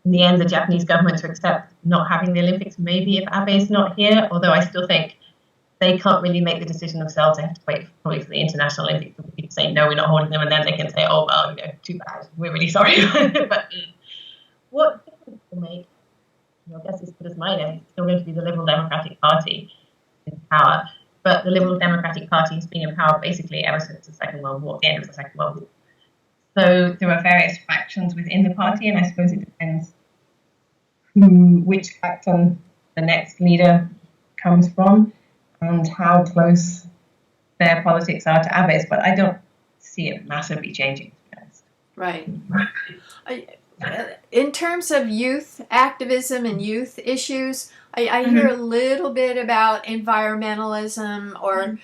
in the end, the Japanese government to accept not having the Olympics, maybe if Abe's not here, although I still think they can't really make the decision themselves. They have to wait probably for the International Olympics to say, no, we're not holding them, and then they can say, oh, well, too bad, we're really sorry. But what difference will make, I guess as good as mine, it's still going to be the Liberal Democratic Party in power, but the Liberal Democratic Party has been in power basically ever since the Second World War, the end of the Second World War. So there are various factions within the party, and I suppose it depends which faction the next leader comes from and how close their politics are to Abe's, but I don't see it massively changing, to be honest. Right. In terms of youth activism and youth issues, I hear a little bit about environmentalism or,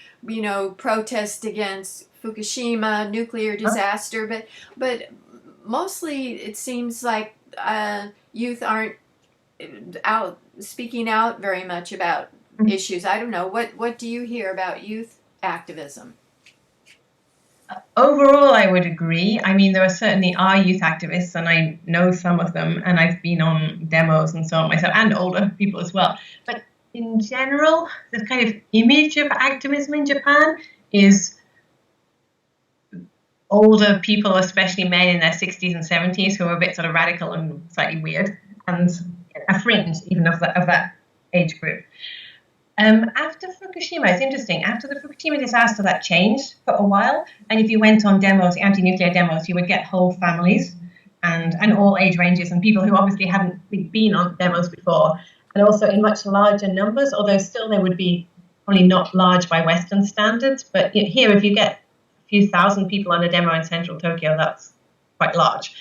protest against Fukushima, nuclear disaster, but mostly it seems like youth aren't speaking out very much about issues. I don't know. What do you hear about youth activism? Overall, I would agree. I mean, there certainly are youth activists, and I know some of them, and I've been on demos and so on myself, and older people as well. But in general, the kind of image of activism in Japan is older people, especially men in their 60s and 70s, who are a bit sort of radical and slightly weird, and a fringe even of that age group. After Fukushima, it's interesting. After the Fukushima disaster, that changed for a while. And if you went on demos, anti-nuclear demos, you would get whole families and all age ranges and people who obviously hadn't been on demos before. And also in much larger numbers, although still they would be probably not large by Western standards. But here, if you get a few thousand people on a demo in central Tokyo, that's quite large.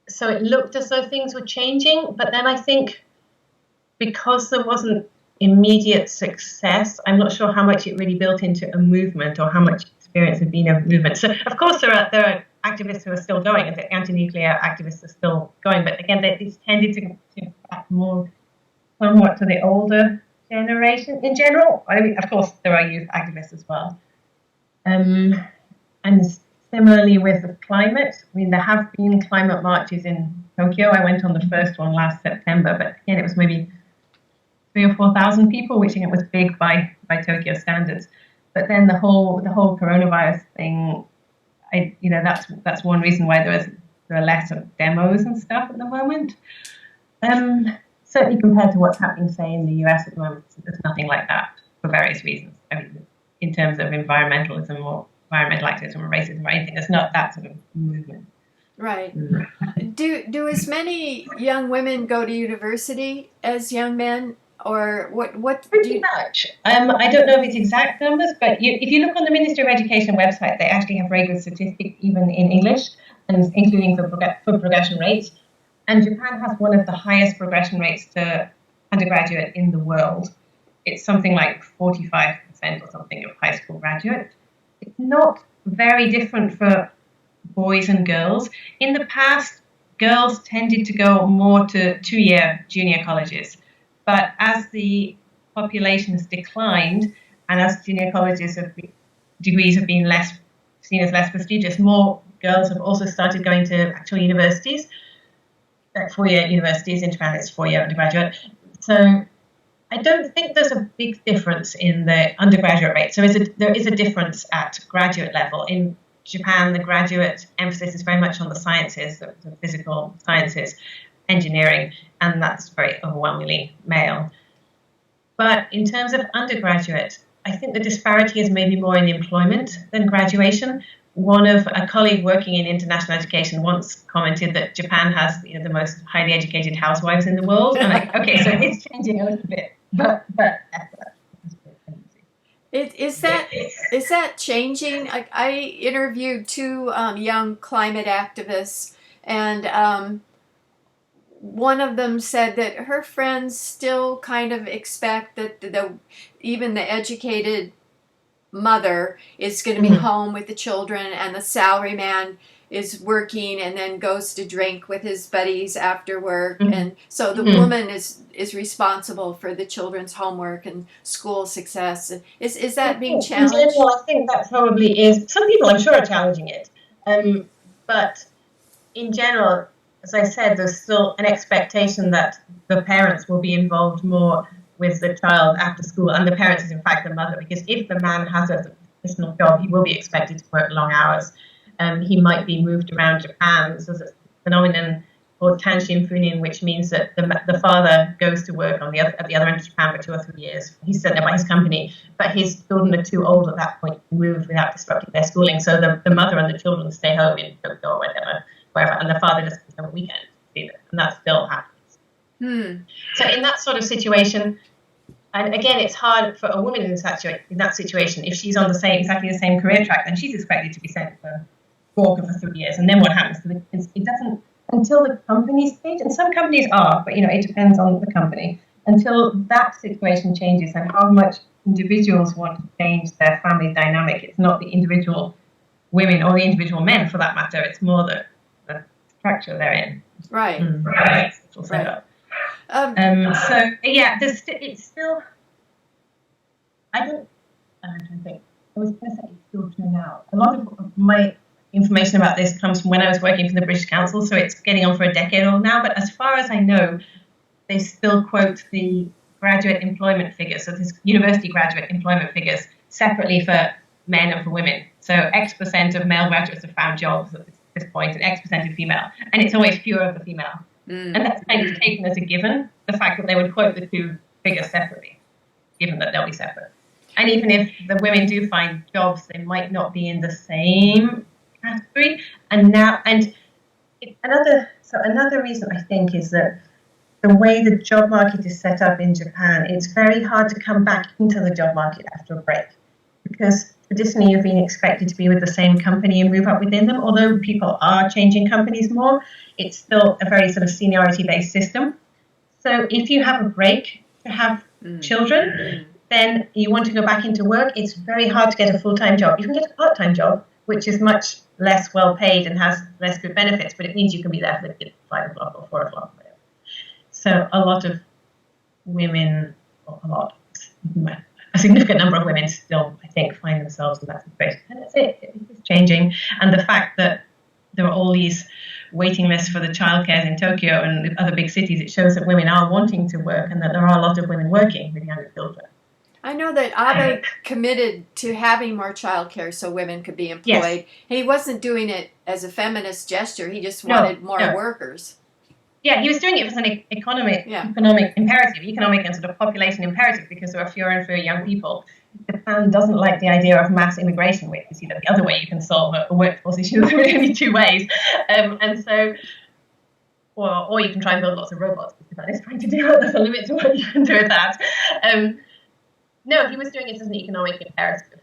So it looked as though things were changing. But then I think because there wasn't immediate success, I'm not sure how much it really built into a movement or how much experience had been a movement. So, of course, there are activists who are still going, and the anti-nuclear activists are still going. But again, it's tended to back more somewhat to the older generation in general. I mean, of course, there are youth activists as well. And similarly with the climate, I mean, there have been climate marches in Tokyo. I went on the first one last September, but again, it was maybe 3,000 or 4,000 people, which again was big by Tokyo standards. But then the whole coronavirus thing, that's one reason why there are less of demos and stuff at the moment. Certainly compared to what's happening, say, in the US at the moment, there's nothing like that for various reasons. I mean, in terms of environmentalism or environmental activism or racism or anything, there's not that sort of movement. Right. Do as many young women go to university as young men? Or what? Pretty much. I don't know of its exact numbers, but if you look on the Ministry of Education website, they actually have very good statistics, even in English, and including for progression rates. And Japan has one of the highest progression rates to undergraduate in the world. It's something like 45% or something of high school graduate. It's not very different for boys and girls. In the past, girls tended to go more to two-year junior colleges. But as the population has declined and as junior colleges degrees have been seen as less prestigious, more girls have also started going to actual universities, four-year universities. In Japan, it's four-year undergraduate. So I don't think there's a big difference in the undergraduate rate. So there is a difference at graduate level. In Japan, the graduate emphasis is very much on the sciences, the physical sciences, engineering, and that's very overwhelmingly male. But in terms of undergraduate, I think the disparity is maybe more in employment than graduation. A colleague working in international education once commented that Japan has the most highly educated housewives in the world. And okay, so it's changing a little bit, but Is that changing? I interviewed two young climate activists, and one of them said that her friends still kind of expect that even the educated mother is going to be home with the children, and the salaryman is working and then goes to drink with his buddies after work, and so the woman is responsible for the children's homework and school success. Is that being challenged? In general, I think that probably is. Some people, I'm sure, are challenging it, but in general, as I said, there's still an expectation that the parents will be involved more with the child after school, and the parents is in fact the mother, because if the man has a professional job, he will be expected to work long hours. He might be moved around Japan. So there's a phenomenon called tanshin funin, which means that the father goes to work at the other end of Japan for 2 or 3 years. He's sent there by his company, but his children are too old at that point to move without disrupting their schooling. So the mother and the children stay home in Tokyo or wherever, and the father just comes home on weekends, and that still happens. So in that sort of situation, and again, it's hard for a woman in that situation. If she's on exactly the same career track, then she's expected to be sent for work for 3 years, and then what happens to it doesn't until the company stage, and some companies are, but it depends on the company. Until that situation changes and how much individuals want to change their family dynamic, it's not the individual women or the individual men for that matter. It's more the structure they're in. Right. Right. So yeah, it's still. I'm trying to think. I was going to say it's still true now. A lot of my information about this comes from when I was working for the British Council, so it's getting on for a decade old now. But as far as I know, they still quote the graduate employment figures, so this university graduate employment figures separately for men and for women. So X% of male graduates have found jobs at this point, and X% of female. And it's always fewer of the female. And that's kind of taken as a given, the fact that they would quote the two figures separately, given that they'll be separate. And even if the women do find jobs, they might not be in the same category. Another reason I think is that the way the job market is set up in Japan, it's very hard to come back into the job market after a break, because traditionally you've been expected to be with the same company and move up within them. Although people are changing companies more, it's still a very sort of seniority-based system. So if you have a break to have children, then you want to go back into work, it's very hard to get a full-time job. You can get a part-time job, which is much less well paid and has less good benefits, but it means you can be there for the kids at 5 o'clock or 4 o'clock. So a lot of women, a significant number of women still, I think, find themselves in that situation. And that's it. It's changing. And the fact that there are all these waiting lists for the childcares in Tokyo and other big cities, it shows that women are wanting to work and that there are a lot of women working with younger children. I know that Abe committed to having more childcare so women could be employed. Yes. And he wasn't doing it as a feminist gesture. He just wanted more workers. Yeah, he was doing it as an economic imperative, economic and sort of population imperative, because there are fewer and fewer young people. Japan doesn't like the idea of mass immigration, which is the other way you can solve a workforce issue. There are only two ways. Or you can try and build lots of robots, because that is trying to do it. There's a limit to what you can do with that. No, he was doing it as an economic imperative.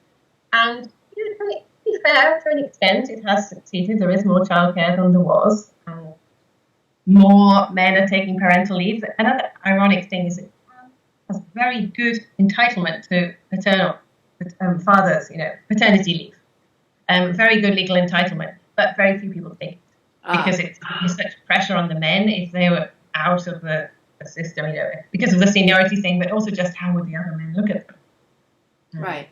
And to be fair, to an extent, it has succeeded. There is more childcare than there was. More men are taking parental leave. Another ironic thing is it has very good entitlement to paternal fathers, paternity leave. Very good legal entitlement, but very few people take it because it's such pressure on the men if they were out of the system, because of the seniority thing, but also just how would the other men look at them. Right.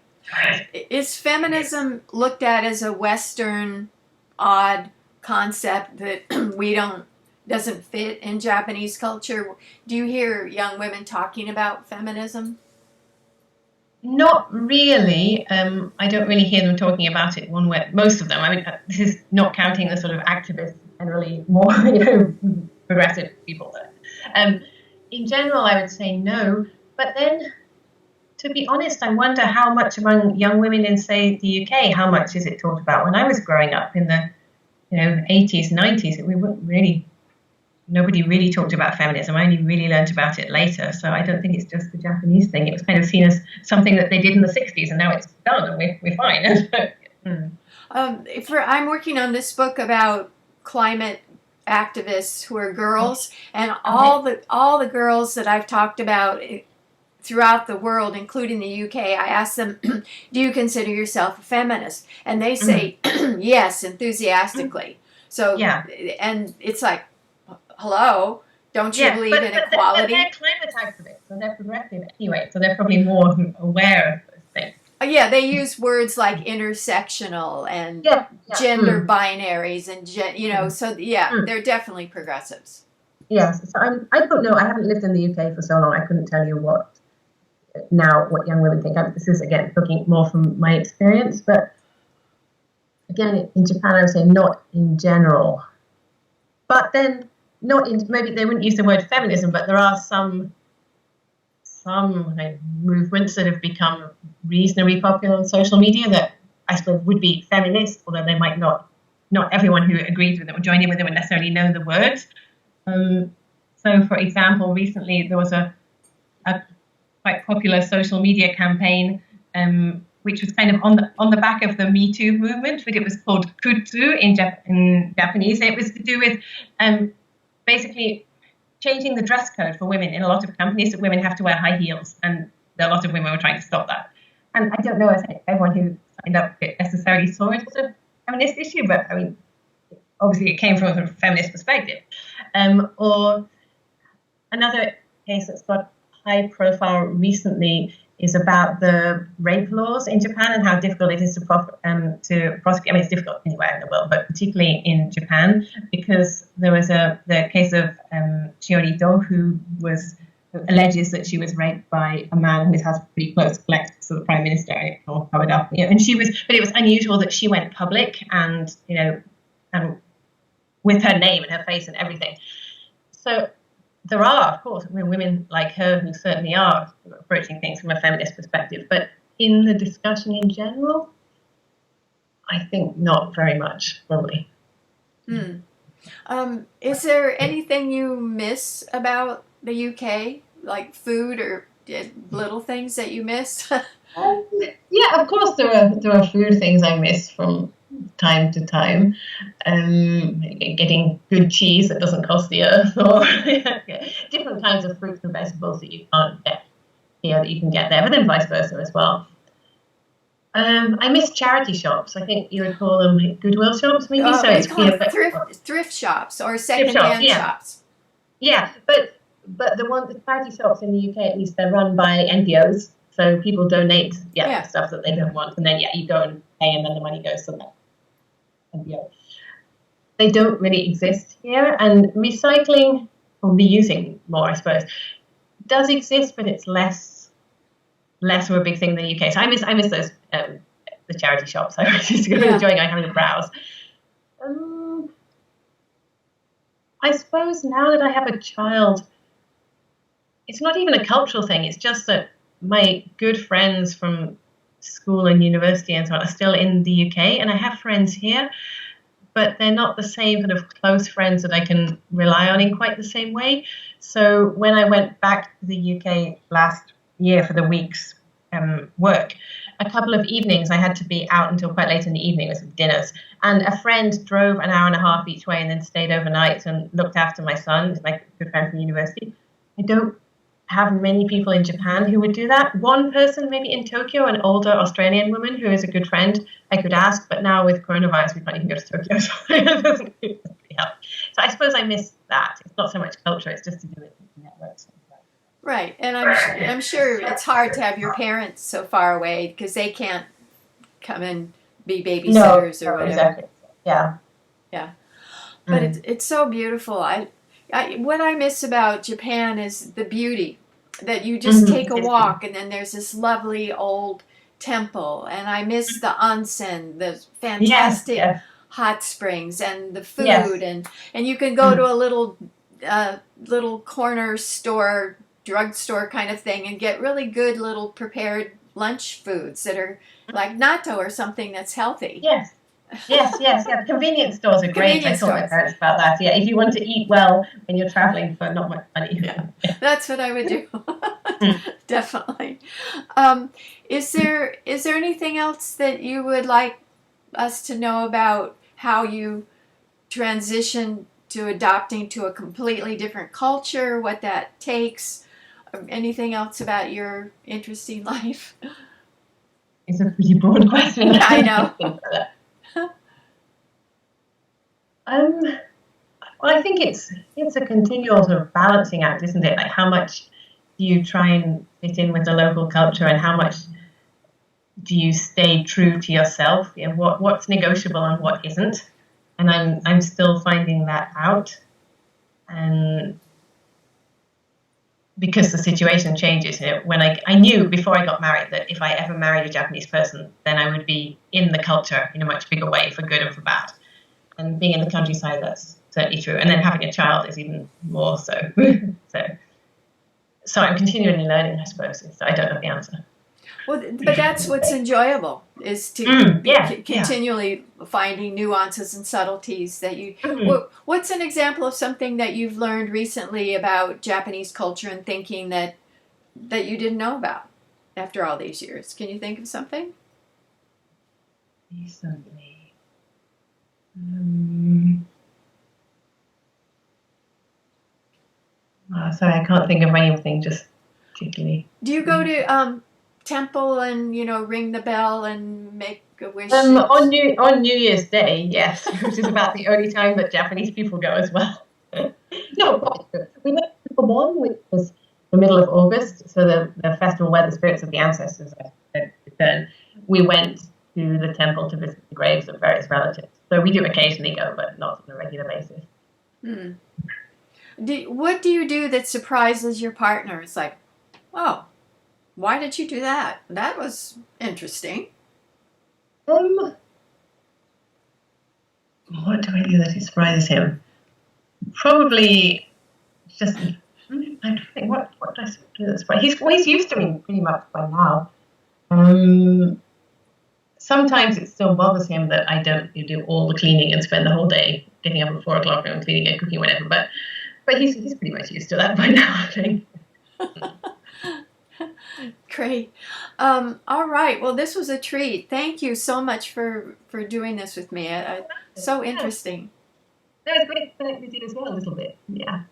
Is feminism looked at as a Western odd concept that doesn't fit in Japanese culture? Do you hear young women talking about feminism? Not really. I don't really hear them talking about it one way. Most of them. I mean, this is not counting the sort of activists, generally more, progressive people. In general, I would say no. But then, to be honest, I wonder how much among young women in, say, the UK, how much is it talked about? When I was growing up in the 80s, 90s, nobody really talked about feminism. I only really learned about it later. So I don't think it's just the Japanese thing. It was kind of seen as something that they did in the 60s, and now it's done, and we're fine. I'm working on this book about climate activists who are girls, and all the girls that I've talked about throughout the world, including the UK, I asked them, do you consider yourself a feminist? And they say yes, enthusiastically. So, and it's like, hello, don't you believe in equality? But they're climate activists, so they're progressive anyway, so they're probably more aware of those things. They use words like intersectional and gender binaries and, they're definitely progressives. Yes, so I don't know. I haven't lived in the UK for so long. I couldn't tell you what young women think. This is, again, looking more from my experience, but again, in Japan, I would say not in general. But then, maybe they wouldn't use the word feminism, but there are some movements that have become reasonably popular on social media that I suppose would be feminist, although they might not everyone who agrees with them or joined in with them would necessarily know the words. So, for example, recently there was a quite popular social media campaign which was kind of on the back of the Me Too movement, but it was called Kutsu in Japanese. It was to do with basically changing the dress code for women in a lot of companies, that women have to wear high heels, and a lot of women were trying to stop that. And I don't know if everyone who signed up necessarily saw it as a feminist issue, but I mean, obviously it came from a feminist perspective. Or another case that's got high profile recently is about the rape laws in Japan and how difficult it is to prosecute. I mean, it's difficult anywhere in the world, but particularly in Japan, because there was the case of Shiori Do, who was alleges that she was raped by a man who has pretty close connections to the Prime Minister. It's all covered up. And but it was unusual that she went public and, and with her name and her face and everything. So there are, of course, women like her who certainly are approaching things from a feminist perspective. But in the discussion in general, I think not very much, probably. Is there anything you miss about the UK, like food or little things that you miss? Yeah, of course there are food things I miss from time to time. Getting good cheese that doesn't cost the earth, or different kinds of fruits and vegetables that you can't get here that you can get there, but then vice versa as well. I miss charity shops. I think you would call them Goodwill shops, maybe. So we call them thrift shops or second-hand shops. Yeah, but the charity shops in the UK, at least, they're run by NPOs. So people donate stuff that they don't want, and then you go and pay, and then the money goes to that NPO. They don't really exist here, and recycling or reusing more, I suppose, does exist, but it's less of a big thing than the UK. So I miss those the charity shops. I used to go enjoying having a browse. I suppose now that I have a child, it's not even a cultural thing. It's just that my good friends from school and university and so on are still in the UK, and I have friends here, but they're not the same kind of close friends that I can rely on in quite the same way. So when I went back to the UK last year for the week's work, a couple of evenings I had to be out until quite late in the evening with some dinners, and a friend drove an hour and a half each way and then stayed overnight and looked after my son, like a good friend from university. I don't have many people in Japan who would do that. One person maybe in Tokyo, an older Australian woman who is a good friend, I could ask, but now with coronavirus we can't even go to Tokyo, so it doesn't really help. So I suppose I miss that. It's not so much culture, it's just to do with networks. Right, and I'm sure it's hard to have your parents so far away because they can't come and be babysitters or whatever. Exactly. Yeah. But it's so beautiful. What I miss about Japan is the beauty that you just take a walk and then there's this lovely old temple, and I miss the onsen, the fantastic hot springs, and the food, and you can go to a little corner store, drugstore kind of thing, and get really good little prepared lunch foods that are like natto or something that's healthy. Yes. Convenience stores are great. I told my parents about that. Yeah, if you want to eat well when you're traveling for not much money. That's what I would do. Definitely. Is there anything else that you would like us to know about how you transition to adopting to a completely different culture, what that takes? Anything else about your interesting life? It's a pretty broad question. I know. Well, I think it's a continual sort of balancing act, isn't it? Like, how much do you try and fit in with the local culture, and how much do you stay true to yourself? You know, what's negotiable and what isn't? And I'm still finding that out, and because the situation changes. You know, when I knew before I got married that if I ever married a Japanese person, then I would be in the culture in a much bigger way, for good and for bad. And being in the countryside, that's certainly true. And then having a child is even more so. So I'm continually learning, I suppose. I don't know the answer. Well, but that's what's enjoyable, is to continually finding nuances and subtleties that you... What's an example of something that you've learned recently about Japanese culture and thinking that you didn't know about after all these years? Can you think of something? Recently. Sorry, I can't think of anything just particularly. Do you go to temple and ring the bell and make a wish? On New Year's Day, yes, which is about the only time that Japanese people go as well. No, we went to Pomon, which was the middle of August, so the festival where the spirits of the ancestors return. We went to the temple to visit the graves of various relatives. So we do occasionally go, but not on a regular basis. What do you do that surprises your partner? It's like, oh, why did you do that? That was interesting. Um, what do I do that surprises him? Probably just, I'm trying to think, what do I do that's surprising? He's used to me pretty much by now. Sometimes it still bothers him that I don't do all the cleaning and spend the whole day getting up at 4 o'clock and cleaning and cooking, whatever. But he's pretty much used to that by now, I think. Great. All right. Well, this was a treat. Thank you so much for doing this with me. So interesting. No, it's great to connect with you as well a little bit. Yeah.